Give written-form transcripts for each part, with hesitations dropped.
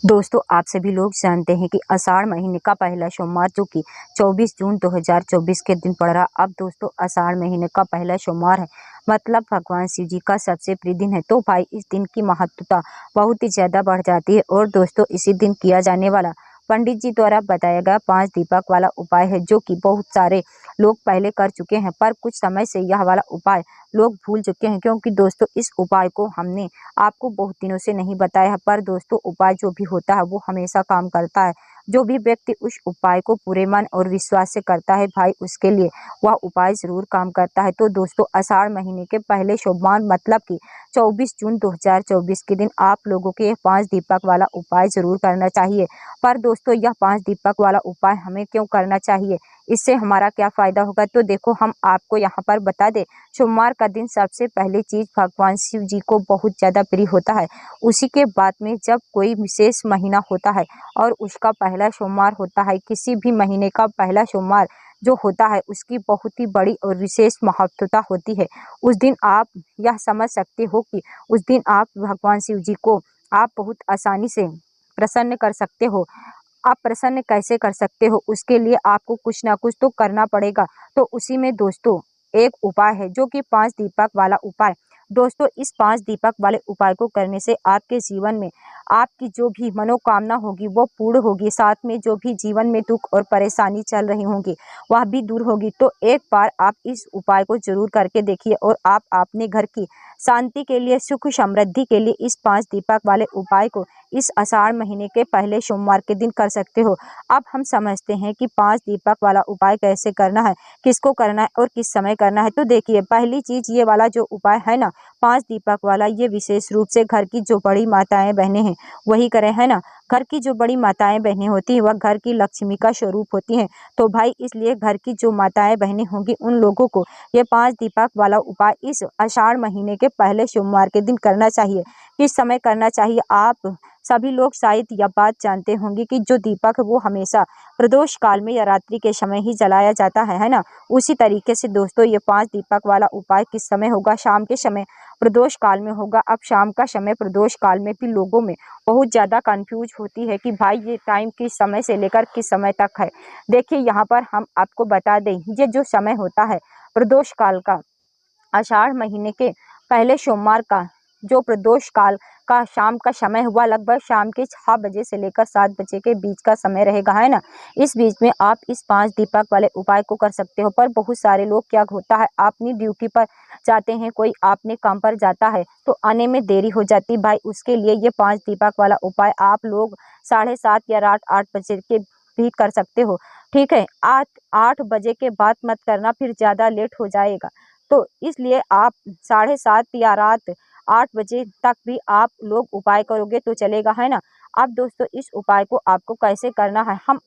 दोस्तों, आप सभी लोग जानते हैं कि आषाढ़ महीने का पहला सोमवार जो कि 24 जून 2024 के दिन पड़ रहा। अब दोस्तों, आषाढ़ महीने का पहला सोमवार है, मतलब भगवान शिव जी का सबसे प्रिय दिन है। तो भाई, इस दिन की महत्वता बहुत ही ज़्यादा बढ़ जाती है। और दोस्तों, इसी दिन किया जाने वाला पंडित जी द्वारा बताया गया 5 दीपक वाला उपाय है, जो कि बहुत सारे लोग पहले कर चुके हैं, पर कुछ समय से यह वाला उपाय लोग भूल चुके हैं। क्योंकि दोस्तों, इस उपाय को हमने आपको बहुत दिनों से नहीं बताया है, पर दोस्तों, उपाय जो भी होता है वो हमेशा काम करता है। जो भी व्यक्ति उस उपाय को पूरे मन और विश्वास से करता है भाई, उसके लिए वह उपाय जरूर काम करता है। तो दोस्तों, आषाढ़ महीने के पहले सोमवार मतलब कि 24 जून 2024 के दिन आप लोगों के 5 दीपक वाला उपाय जरूर करना चाहिए। पर दोस्तों, यह 5 दीपक वाला उपाय हमें क्यों करना चाहिए, इससे हमारा क्या फायदा होगा, तो देखो हम आपको यहाँ पर बता दें। सोमवार का दिन सबसे पहली चीज भगवान शिव जी को बहुत ज़्यादा प्रिय होता है। उसी के बाद में जब कोई विशेष महीना होता है और उसका पहला सोमवार होता है, किसी भी महीने का पहला सोमवार जो होता है, उसकी बहुत ही बड़ी और विशेष महत्वता होती है। उस दिन आप यह समझ सकते हो कि उस दिन आप भगवान शिव जी को आप बहुत आसानी से प्रसन्न कर सकते हो। आप प्रसन्न कैसे कर सकते हो, उसके लिए आपको कुछ ना कुछ तो करना पड़ेगा। तो उसी में दोस्तों, एक उपाय है जो कि 5 दीपक वाला उपाय। दोस्तों, इस 5 दीपक वाले उपाय को करने से आपके जीवन में आपकी जो भी मनोकामना होगी वो पूर्ण होगी। साथ में जो भी जीवन में दुख और परेशानी चल रही होंगी वह भी दूर होगी। तो एक बार आप इस उपाय को जरूर करके देखिए और आप अपने घर की शांति के लिए, सुख समृद्धि के लिए इस 5 दीपक वाले उपाय को इस आषाढ़ महीने के पहले सोमवार के दिन कर सकते हो। अब हम समझते हैं कि 5 दीपक वाला उपाय कैसे करना है, किसको करना है और किस समय करना है। तो देखिए, पहली चीज ये वाला जो उपाय है ना, 5 दीपक वाला, ये विशेष रूप से घर की जो बड़ी माताएं बहनें हैं वही करें, है ना। घर की जो बड़ी माताएं बहनें होती हैं वह घर की लक्ष्मी का स्वरूप होती हैं। तो भाई, इसलिए घर की जो माताएं बहनें होंगी उन लोगों को ये 5 दीपक वाला उपाय इस आषाढ़ महीने के पहले सोमवार के दिन करना चाहिए। किस समय करना चाहिए, आप सभी लोग शायद यह बात जानते होंगे कि जो दीपक है वो हमेशा प्रदोष काल में या रात्रि के समय ही जलाया जाता है ना। उसी तरीके से दोस्तों, ये 5 दीपक वाला उपाय किस समय होगा, शाम के समय प्रदोष काल में होगा। अब शाम का समय प्रदोष काल में भी लोगों में बहुत ज़्यादा कंफ्यूज होती है कि भाई ये टाइम किस समय से लेकर किस समय तक है। देखिए, यहाँ पर हम आपको बता दें, ये जो समय होता है प्रदोष काल का, आषाढ़ महीने के पहले सोमवार का जो प्रदोष काल का शाम का समय हुआ, लगभग शाम के 6 बजे से लेकर 7 बजे के बीच का समय रहेगा, है ना। इस बीच में आप इस 5 दीपक वाले उपाय को कर सकते हो। पर बहुत सारे लोग, क्या होता है, अपनी ड्यूटी पर जाते हैं, कोई अपने काम पर जाता है तो आने में देरी हो जाती भाई। उसके लिए ये 5 दीपक वाला उपाय आप लोग 7:30 या रात 8 बजे के भी कर सकते हो। ठीक है, 8 बजे के बाद मत करना, फिर ज़्यादा लेट हो जाएगा। तो इसलिए आप 7:30 या रात 8 बजे तक भी आप लोग उपाय करोगे तो चलेगा, है ना। अब दोस्तों, इस उपाय को आपको कैसे करना है, हम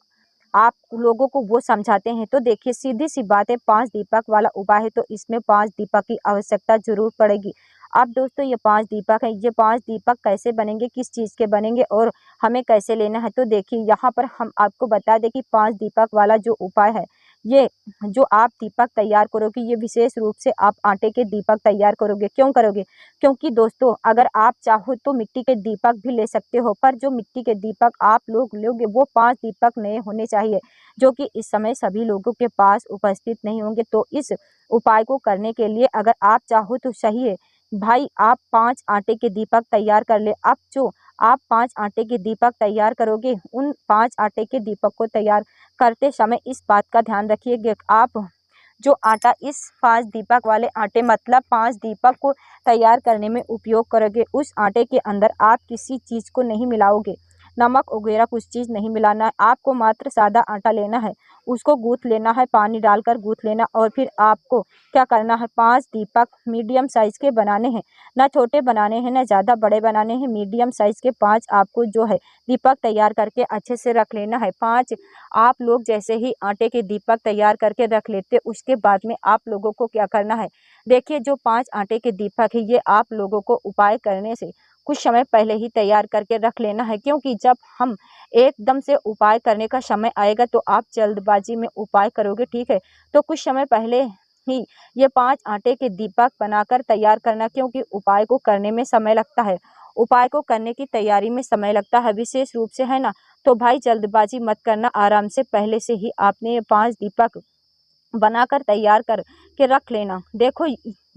आप लोगों को वो समझाते हैं। तो देखिए, सीधी सी बात है, 5 दीपक वाला उपाय है तो इसमें 5 दीपक की आवश्यकता जरूर पड़ेगी। अब दोस्तों, ये 5 दीपक है, ये 5 दीपक कैसे बनेंगे, किस चीज़ के बनेंगे और हमें कैसे लेना है, तो देखिए यहाँ पर हम आपको बता दें कि 5 दीपक वाला जो उपाय है, ये जो आप दीपक तैयार करोगे, ये विशेष रूप से आप आटे के दीपक तैयार करोगे। क्यों करोगे, क्योंकि दोस्तों, अगर आप चाहो तो मिट्टी के दीपक भी ले सकते हो, पर जो मिट्टी के दीपक आप लोग लोगे वो 5 दीपक नए होने चाहिए, जो कि इस समय सभी लोगों के पास उपस्थित नहीं होंगे। तो इस उपाय को करने के लिए अगर आप चाहो तो सही है भाई, आप 5 आटे के दीपक तैयार कर ले। अब जो आप 5 आटे के दीपक तैयार करोगे, उन 5 आटे के दीपक को तैयार करते समय इस बात का ध्यान रखिएगा, आप जो आटा इस 5 दीपक वाले आटे, मतलब 5 दीपक को तैयार करने में उपयोग करोगे, उस आटे के अंदर आप किसी चीज़ को नहीं मिलाओगे, नमक वगैरह कुछ चीज़ नहीं मिलाना है। आपको मात्र सादा आटा लेना है, उसको गूँथ लेना है, पानी डालकर गूँथ लेना। और फिर आपको क्या करना है, 5 दीपक मीडियम साइज़ के बनाने हैं, ना छोटे बनाने हैं ना ज़्यादा बड़े बनाने हैं, मीडियम साइज़ के 5 आपको जो है दीपक तैयार करके अच्छे से रख लेना है। 5 आप लोग जैसे ही आटे के दीपक तैयार करके रख लेते, उसके बाद में आप लोगों को क्या करना है, देखिए जो 5 आटे के दीपक है, ये आप लोगों को उपाय करने से कुछ समय पहले ही तैयार करके रख लेना है। क्योंकि जब हम एकदम से उपाय करने का समय आएगा तो आप जल्दबाजी में उपाय करोगे, ठीक है। तो कुछ समय पहले ही ये 5 आटे के दीपक बनाकर तैयार करना, क्योंकि उपाय को करने में समय लगता है। उपाय को करने की तैयारी में समय लगता है विशेष रूप से, है ना। तो भाई जल्दबाजी मत करना, आराम से पहले से ही आपने ये 5 दीपक बनाकर तैयार कर के रख लेना। देखो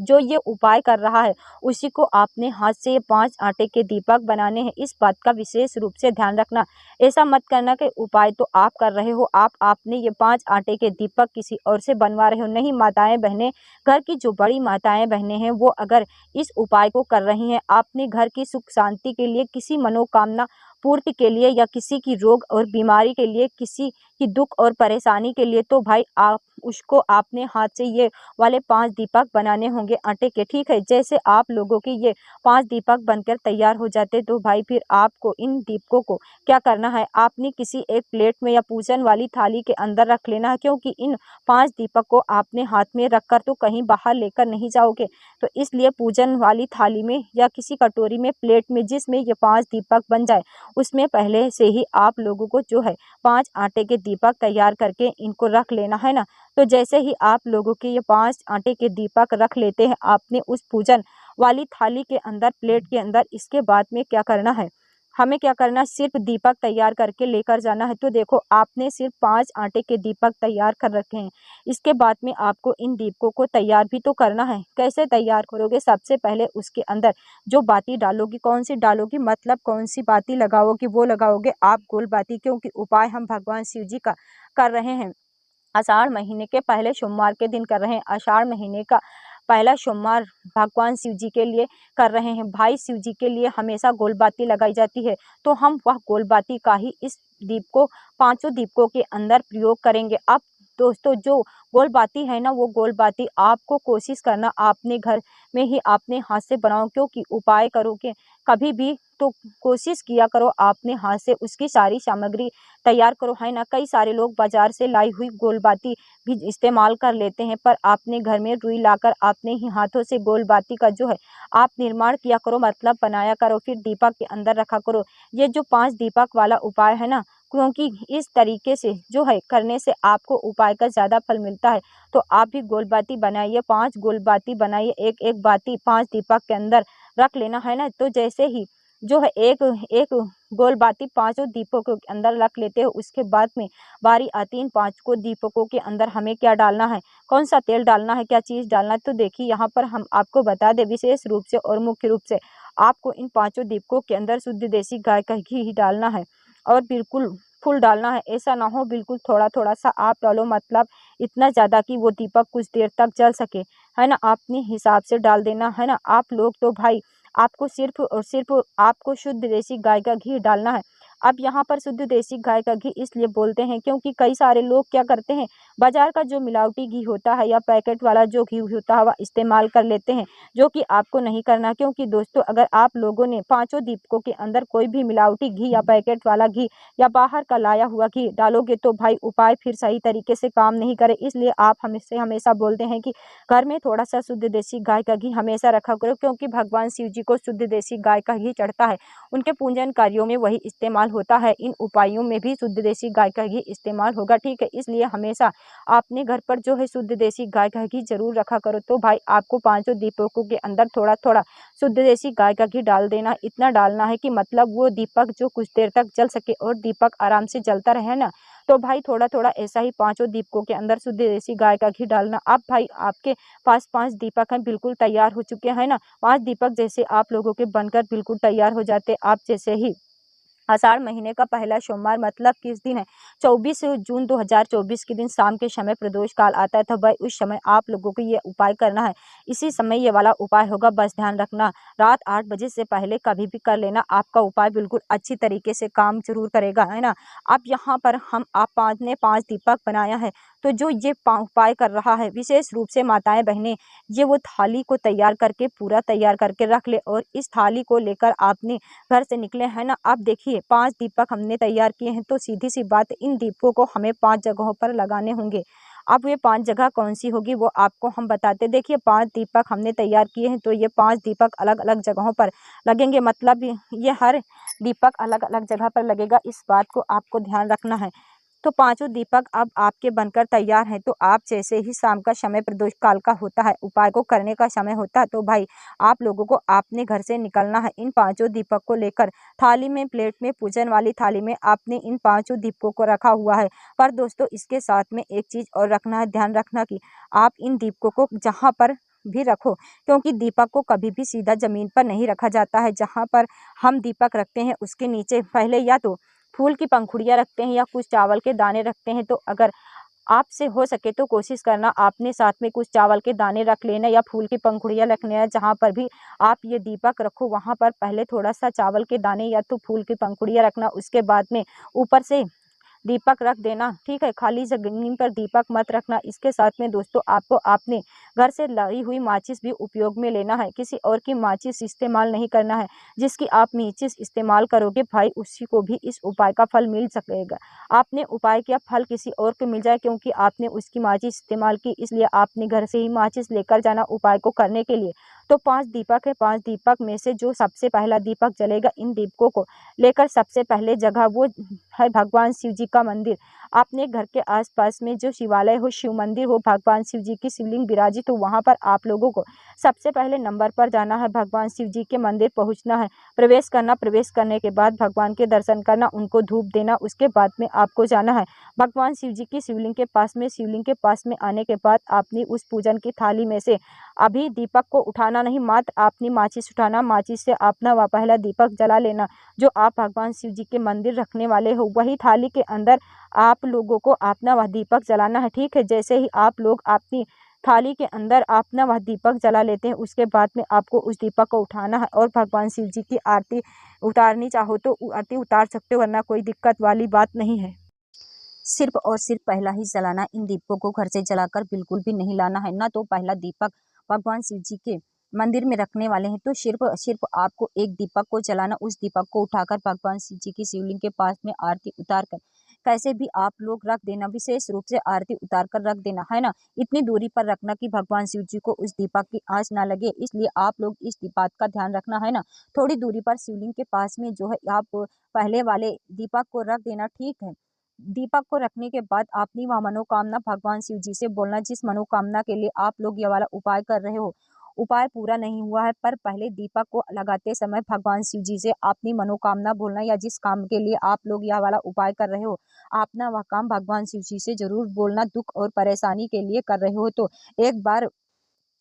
जो ये उपाय कर रहा है उसी को आपने हाथ से ये 5 आटे के दीपक बनाने हैं, इस बात का विशेष रूप से ध्यान रखना। ऐसा मत करना कि उपाय तो आप कर रहे हो, आपने ये 5 आटे के दीपक किसी और से बनवा रहे हो। नहीं, माताएं बहनें, घर की जो बड़ी माताएं बहनें हैं वो अगर इस उपाय को कर रही हैं आपने घर की सुख शांति के लिए, किसी मनोकामना पूर्ति के लिए, या किसी की रोग और बीमारी के लिए, किसी की दुख और परेशानी के लिए, तो भाई आप उसको आपने हाथ से ये वाले 5 दीपक बनाने होंगे आटे के, ठीक है। जैसे आप लोगों के ये 5 दीपक बनकर तैयार हो जाते तो भाई फिर आपको इन दीपकों को क्या करना है, आपने किसी एक प्लेट में या पूजन वाली थाली के अंदर रख लेना है, क्योंकि इन 5 दीपक को आपने हाथ में रखकर तो कहीं बाहर लेकर नहीं जाओगे। तो इसलिए पूजन वाली थाली में या किसी कटोरी में, प्लेट में, जिसमें ये 5 दीपक बन जाए, उसमें पहले से ही आप लोगों को जो है 5 आटे के दीपक तैयार करके इनको रख लेना है ना। तो जैसे ही आप लोगों के ये 5 आटे के दीपक रख लेते हैं आपने उस पूजन वाली थाली के अंदर, प्लेट के अंदर, इसके बाद में क्या करना है, हमें क्या करना है, सिर्फ दीपक तैयार करके लेकर जाना है। तो देखो आपने सिर्फ 5 आटे के दीपक तैयार कर रखे हैं, इसके बाद में आपको इन दीपकों को तैयार भी तो करना है। कैसे तैयार करोगे, सबसे पहले उसके अंदर जो बाती डालोगी, कौन सी डालोगी, मतलब कौन सी बाती लगाओगी, वो लगाओगे आप गोल बाती, क्योंकि उपाय हम भगवान शिव जी का कर रहे हैं। आषाढ़ महीने के पहले सोमवार के दिन कर रहे हैं। आषाढ़ महीने का पहला सोमवार भगवान शिव जी के लिए कर रहे हैं। भाई शिव जी के लिए हमेशा गोलबाती लगाई जाती है, तो हम वह गोलबाती का ही इस दीप को, 5 दीपकों के अंदर प्रयोग करेंगे। अब दोस्तों जो गोलबाती है ना, वो गोलबाती आपको कोशिश करना आपने घर में ही आपने हाथ से बनाओ, क्योंकि उपाय करोगे कभी भी तो कोशिश किया करो आपने हाथ से उसकी सारी सामग्री तैयार करो, है ना। कई सारे लोग बाजार से लाई हुई गोलबाती भी इस्तेमाल कर लेते हैं, पर आपने घर में रुई लाकर आपने ही हाथों से गोलबाती का जो है आप निर्माण किया करो, मतलब बनाया करो, फिर दीपक के अंदर रखा करो। ये जो 5 दीपक वाला उपाय है ना, क्योंकि इस तरीके से जो है करने से आपको उपाय का ज़्यादा फल मिलता है। तो आप भी गोलबाती बनाइए, 5 गोलबाती बनाइए, एक एक बाती 5 दीपक के अंदर रख लेना, है ना। तो जैसे ही जो है एक एक गोलबाती 5 दीपकों के अंदर रख लेते हो, उसके बाद में बारी आती है इन 5 को दीपकों के अंदर हमें क्या डालना है, कौन सा तेल डालना है, क्या चीज़ डालना है। तो देखिए यहाँ पर हम आपको बता दें विशेष रूप से और मुख्य रूप से आपको इन 5 दीपकों के अंदर शुद्ध देसी गाय का घी ही डालना है, और बिल्कुल फुल डालना है। ऐसा ना हो बिल्कुल थोड़ा थोड़ा सा आप डालो, मतलब इतना ज़्यादा कि वो दीपक कुछ देर तक जल सके, है ना। अपने हिसाब से डाल देना, है ना। आप लोग तो भाई आपको सिर्फ और सिर्फ आपको शुद्ध देसी गाय का घी डालना है। अब यहाँ पर शुद्ध देसी गाय का घी इसलिए बोलते हैं क्योंकि कई सारे लोग क्या करते हैं, बाजार का जो मिलावटी घी होता है या पैकेट वाला जो घी होता है वह इस्तेमाल कर लेते हैं, जो कि आपको नहीं करना। क्योंकि दोस्तों अगर आप लोगों ने 5 दीपकों के अंदर कोई भी मिलावटी घी या पैकेट वाला घी या बाहर का लाया हुआ घी डालोगे तो भाई उपाय फिर सही तरीके से काम नहीं करे। इसलिए आप हमेशा हमेशा बोलते हैं कि घर में थोड़ा सा शुद्ध देसी गाय का घी हमेशा रखा करो, क्योंकि भगवान शिव जी को शुद्ध देसी गाय का घी चढ़ता है, उनके पूजन कार्यों में वही इस्तेमाल होता है। इन उपायों में भी शुद्ध देसी गाय का घी इस्तेमाल होगा, ठीक है। इसलिए हमेशा आपने घर पर जो है शुद्ध देसी गाय का घी जरूर रखा करो। तो भाई आपको 5 दीपकों के अंदर थोड़ा थोड़ा शुद्ध देसी गाय का घी डाल देना। इतना डालना है कि मतलब वो दीपक जो कुछ देर तक जल सके और दीपक आराम से जलता रहे ना। तो भाई थोड़ा थोड़ा ऐसा ही 5 दीपकों के अंदर शुद्ध देसी गाय का घी डालना। अब भाई आपके पास 5 दीपक हैं, बिल्कुल तैयार हो चुके हैं ना। 5 दीपक जैसे आप लोगों के बनकर बिल्कुल तैयार हो जाते, आप जैसे ही आषाढ़ महीने का पहला सोमवार मतलब किस दिन है, 24 जून 2024 के दिन शाम के समय प्रदोष काल आता है। तो भाई उस समय आप लोगों को ये उपाय करना है, इसी समय ये वाला उपाय होगा। बस ध्यान रखना रात 8 बजे से पहले कभी भी कर लेना, आपका उपाय बिल्कुल अच्छी तरीके से काम जरूर करेगा, है ना। अब यहाँ पर हम आप 5 ने 5 दीपक बनाया है, तो जो ये उपाय कर रहा है विशेष रूप से माताएं बहनें, ये वो थाली को तैयार करके पूरा तैयार करके रख ले, और इस थाली को लेकर आपने घर से निकले, है ना। अब देखिए 5 दीपक हमने तैयार किए हैं, तो सीधी सी बात इन दीपकों को हमें 5 जगहों पर लगाने होंगे। अब ये 5 जगह कौन सी होगी वो आपको हम बताते। देखिए 5 दीपक हमने तैयार किए हैं, तो ये 5 दीपक अलग अलग जगहों पर लगेंगे, मतलब ये हर दीपक अलग अलग जगह पर लगेगा, इस बात को आपको ध्यान रखना है। तो पांचों दीपक अब आपके बनकर तैयार हैं। तो आप जैसे ही शाम का समय प्रदोष काल का होता है, उपाय को करने का समय होता है, तो भाई आप लोगों को अपने घर से निकलना है। इन पांचों दीपक को लेकर थाली में, प्लेट में, पूजन वाली थाली में आपने इन पांचों दीपकों को रखा हुआ है। पर दोस्तों इसके साथ में एक चीज और रखना है, ध्यान रखना कि आप इन दीपकों को जहाँ पर भी रखो, क्योंकि दीपक को कभी भी सीधा जमीन पर नहीं रखा जाता है। जहाँ पर हम दीपक रखते हैं उसके नीचे पहले या तो फूल की पंखुड़ियाँ रखते हैं या कुछ चावल के दाने रखते हैं। तो अगर आपसे हो सके तो कोशिश करना आपने साथ में कुछ चावल के दाने रख लेना या फूल की पंखुड़ियाँ रख लेना। जहाँ पर भी आप ये दीपक रखो वहाँ पर पहले थोड़ा सा चावल के दाने या तो फूल की पंखुड़ियाँ रखना, उसके बाद में ऊपर से दीपक रख देना। ठीक है, खाली जमीन पर दीपक मत रखना। इसके साथ में दोस्तों आपको अपने घर से लाई हुई माचिस भी उपयोग में लेना है। किसी और की माचिस इस्तेमाल नहीं करना है। जिसकी आप माचिस इस्तेमाल करोगे भाई उसी को भी इस उपाय का फल मिल सकेगा। आपने उपाय किया, फल किसी और को मिल जाए, क्योंकि आपने उसकी माचिस इस्तेमाल की, इसलिए आपने घर से ही माचिस लेकर जाना उपाय को करने के लिए। तो 5 दीपक है, 5 दीपक में से जो सबसे पहला दीपक जलेगा, इन दीपकों को लेकर सबसे पहले जगह वो है भगवान शिव जी का मंदिर। अपने घर के आसपास में जो शिवालय हो, शिव मंदिर हो, भगवान शिव जी की शिवलिंग विराजित हो, वहाँ पर आप लोगों को सबसे पहले नंबर पर जाना है। भगवान शिव जी के मंदिर पहुँचना है, प्रवेश करना। प्रवेश करने के बाद भगवान के दर्शन करना, उनको धूप देना। उसके बाद में आपको जाना है भगवान शिव जी की शिवलिंग के पास में। शिवलिंग के पास में आने के बाद आपने उस पूजन की थाली में से अभी दीपक को उठाना नहीं, मात्र आपने माचिस उठाना। माचिस से अपना वह पहला दीपक जला लेना जो आप भगवान शिव जी के मंदिर रखने वाले हो। वही थाली के अंदर आप लोगों को अपना वह दीपक जलाना है। ठीक है, जैसे ही आप लोग अपनी थाली के अंदर अपना वह दीपक जला लेते हैं, उसके बाद में आपको उस दीपक को उठाना है और भगवान शिव जी की आरती उतारनी चाहो तो आरती उतार सकते हो, वरना कोई दिक्कत वाली बात नहीं है। सिर्फ और सिर्फ पहला ही जलाना। इन दीपकों को घर से जलाकर बिल्कुल भी नहीं लाना है। ना तो पहला दीपक भगवान शिव जी के मंदिर में रखने वाले हैं, तो सिर्फ सिर्फ आपको एक दीपक को जलाना। उस दीपक को उठाकर भगवान शिव जी की शिवलिंग के पास में आरती उतार कर कैसे भी आप लोग रख देना, विशेष रूप से आरती उतार कर रख देना, है ना। इतनी दूरी पर रखना कि भगवान शिव जी को उस दीपक की आंच ना लगे, इसलिए आप लोग इस बात का ध्यान रखना, है ना। थोड़ी दूरी पर शिवलिंग के पास में जो है आप पहले वाले दीपक को रख देना। ठीक है, दीपक को रखने के बाद आपने वह मनोकामना भगवान शिव जी से बोलना, जिस मनोकामना के लिए आप लोग ये वाला उपाय कर रहे हो। उपाय पूरा नहीं हुआ है, पर पहले दीपक को लगाते समय भगवान शिव जी से अपनी मनोकामना बोलना, या जिस काम के लिए आप लोग यह वाला उपाय कर रहे हो, अपना वह काम भगवान शिव जी से जरूर बोलना। दुख और परेशानी के लिए कर रहे हो तो एक बार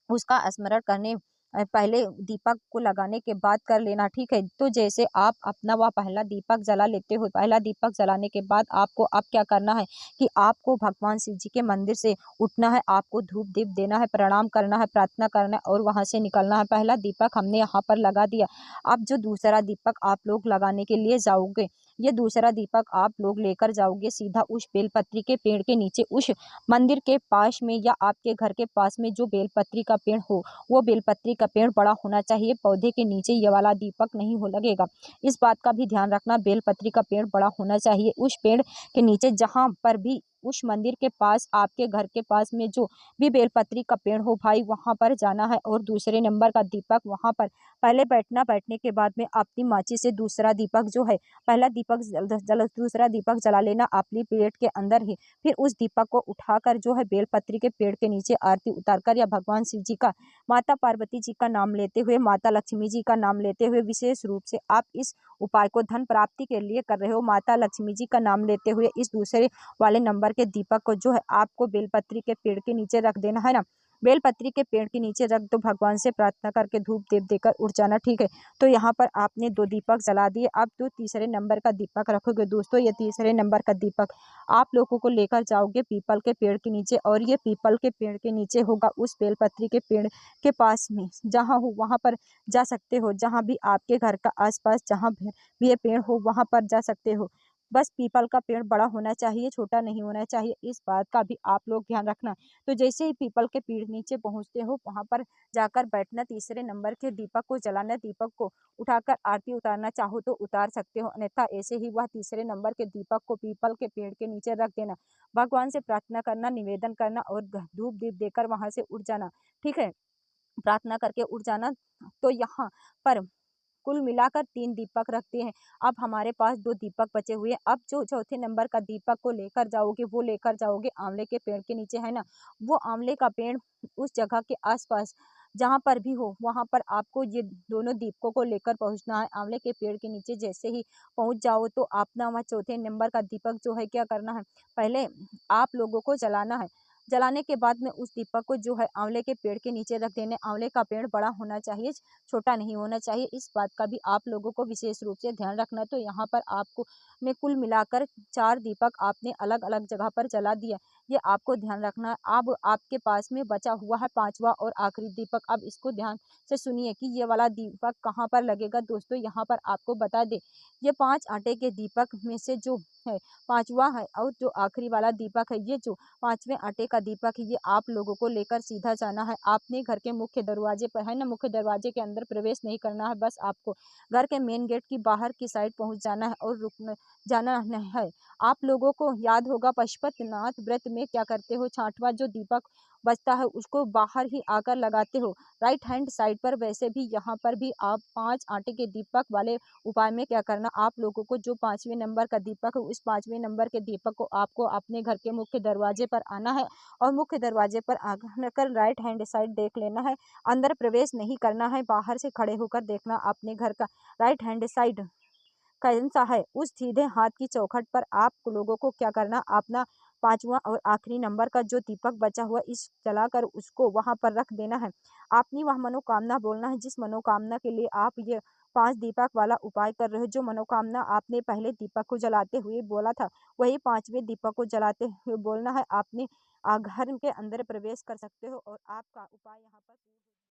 उसका स्मरण करने पहले दीपक को लगाने के बाद कर लेना। ठीक है, तो जैसे आप अपना वह पहला दीपक जला लेते हो, पहला दीपक जलाने के बाद आपको अब क्या करना है कि आपको भगवान शिव जी के मंदिर से उठना है, आपको धूप दीप देना है, प्रणाम करना है, प्रार्थना करना है और वहां से निकलना है। पहला दीपक हमने यहाँ पर लगा दिया। अब जो दूसरा दीपक आप लोग लगाने के लिए जाओगे, ये दूसरा दीपक आप लोग लेकर जाओगे सीधा उस बेलपत्री के पेड़ के नीचे, उस मंदिर के पास में या आपके घर के पास में जो बेलपत्री का पेड़ हो, वो बेलपत्री का पेड़ बड़ा होना चाहिए। पौधे के नीचे ये वाला दीपक नहीं हो लगेगा। इस बात का भी ध्यान रखना, बेलपत्री का पेड़ बड़ा होना चाहिए। उस पेड़ के नीचे जहाँ पर भी उस मंदिर के पास आपके घर के पास में जो भी बेलपत्री का पेड़ हो भाई, वहां पर जाना है और दूसरे नंबर का दीपक वहां पर पहले बैठना। बैठने के बाद में अपनी माचिस से दूसरा दीपक जो है, पहला दीपक दूसरा दीपक जला लेना अपनी प्लेट के अंदर ही। फिर उस दीपक को उठाकर जो है बेलपत्री के पेड़ के नीचे आरती उतारकर या भगवान शिव जी का, माता पार्वती जी का नाम लेते हुए, माता लक्ष्मी जी का नाम लेते हुए, विशेष रूप से आप इस उपाय को धन प्राप्ति के लिए कर रहे हो, माता लक्ष्मी जी का नाम लेते हुए इस दूसरे वाले नंबर के दीपक को जो है आपको बेलपत्री के पेड़ के नीचे रख देना, है ना। बेलपत्री के पेड़ के नीचे रख दो, भगवान से प्रार्थना करके धूप देव देकर उठ जाना। ठीक है, तो यहाँ पर आपने 2 दीपक जला दिए। अब जो तीसरे नंबर का दीपक रखोगे दोस्तों, ये तीसरे नंबर का दीपक आप लोगों को लेकर जाओगे पीपल के पेड़ के नीचे, और ये पीपल के पेड़ के नीचे होगा उस बेलपत्री के पेड़ के पास में। जहाँ हो वहाँ पर जा सकते हो, जहाँ भी आपके घर का आसपास जहाँ भी ये पेड़ हो वहाँ पर जा सकते हो। बस पीपल का पेड़ बड़ा होना चाहिए, छोटा नहीं होना चाहिए, इस बात का भी आप लोग ध्यान रखना। तो जैसे ही पीपल के पेड़ नीचे पहुँचते हो, वहाँ पर जाकर बैठना, तीसरे नंबर के दीपक को जलाना, दीपक को उठाकर आरती उतारना चाहो तो उतार सकते हो, अन्यथा ऐसे ही वह तीसरे नंबर के दीपक को पीपल के पेड़ के नीचे रख देना। भगवान से प्रार्थना करना, निवेदन करना और धूप दीप देकर वहां से उठ जाना। ठीक है, प्रार्थना करके उठ जाना। तो यहाँ पर कुल मिलाकर 3 दीपक रखते हैं। अब हमारे पास 2 दीपक बचे हुए हैं। अब जो चौथे नंबर का दीपक को लेकर जाओगे, वो लेकर जाओगे आंवले के पेड़ के नीचे, है ना? वो आंवले का पेड़ उस जगह के आस-पास जहाँ पर भी हो, वहाँ पर आपको ये दोनों दीपकों को लेकर पहुँचना है। आंवले के पेड़ के नीचे जैसे ही पहुँच जाओ तो अपना वहाँ चौथे नंबर का दीपक जो है क्या करना है, पहले आप लोगों को जलाना है। जलाने के बाद में उस दीपक को जो है आंवले के पेड़ के नीचे रख देना है। आंवले का पेड़ बड़ा होना चाहिए, छोटा नहीं होना चाहिए। इस बात का भी आप लोगों को विशेष रूप से ध्यान रखना है। तो यहाँ पर आपको ने कुल मिलाकर 4 दीपक आपने अलग-अलग जगह पर जला दिया। ये आपको ध्यान रखना है। अब आपके पास में बचा हुआ है 5वां और आखिरी दीपक। अब इसको ध्यान से सुनिए कि ये वाला दीपक कहाँ पर लगेगा। दोस्तों यहाँ पर आपको बता दें, ये 5 आटे के दीपक में से जो है 5वां है और जो आखिरी वाला दीपक है, ये जो 5वें आटे का दीपक है, ये आप लोगों को लेकर सीधा जाना है। आपने घर के मुख्य दरवाजे पर, है ना, मुख्य दरवाजे के अंदर प्रवेश नहीं करना है। बस आपको घर के मेन गेट की बाहर की साइड पहुँच जाना है और रुकना जाना नहीं है। आप लोगों को याद होगा पशुपतिनाथ व्रत में क्या करते हो, 6वां जो दीपक बचता है उसको बाहर ही आकर लगाते हो राइट हैंड साइड पर। वैसे भी यहाँ पर भी आप 5 आटे के दीपक वाले उपाय में क्या करना, आप लोगों को जो 5वें नंबर का दीपक है, उस 5वें नंबर के दीपक को आपको अपने घर के मुख्य दरवाजे पर आना है और मुख्य दरवाजे पर आकर राइट हैंड साइड देख लेना है। अंदर प्रवेश नहीं करना है, बाहर से खड़े होकर देखना अपने घर का राइट हैंड साइड कौन-सा है। उस सीधे हाथ की चौखट पर आप लोगों को क्या करना, अपना 5वां और आखिरी नंबर का जो दीपक बचा हुआ इस जलाकर उसको वहाँ पर रख देना है। अपनी वह मनोकामना बोलना है जिस मनोकामना के लिए आप ये 5 दीपक वाला उपाय कर रहे हो। जो मनोकामना आपने पहले दीपक को जलाते हुए बोला था, वही 5वें दीपक को जलाते हुए बोलना है। आपने घर के अंदर प्रवेश कर सकते हो और आपका उपाय यहाँ पर